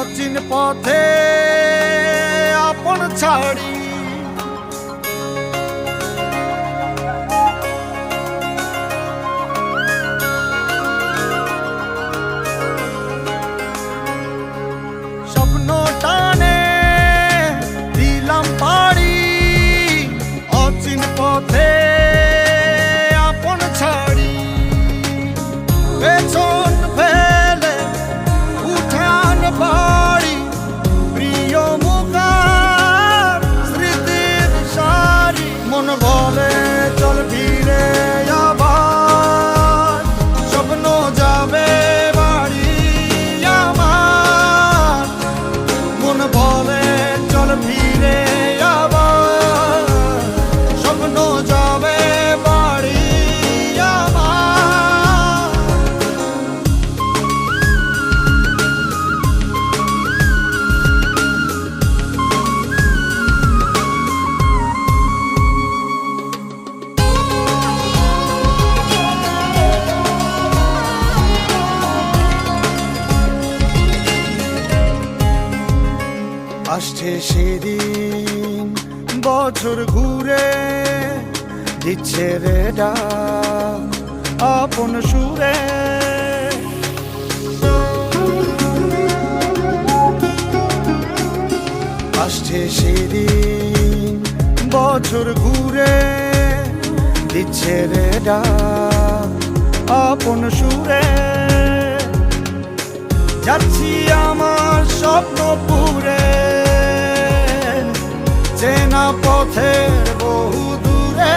অচিন পথে আপন ছাড়ি স্বপ্ন টানে দিলাম পাড়ি অচিন পথে আপন ছাড়ি পেছন ফেলে উঠান বাড়ি প্রিয় মুখার স্মৃতির সারি মন বলে চল ফিরে আবার স্বপ্ন যাবে বাড়ি আমার মন বলে চল ফিরে আবার স্বপ্ন যাবে বাড়ি আমার আসছে সেদিন বছর ঘুরে দিচ্ছে রে ডাক আপন সুরে আসছে সেদিন বছর ঘুরে দিচ্ছে রে ডাক আপন সুরে যাচ্ছি আমার স্বপ্নপুরে চেনা পথের বহু দূরে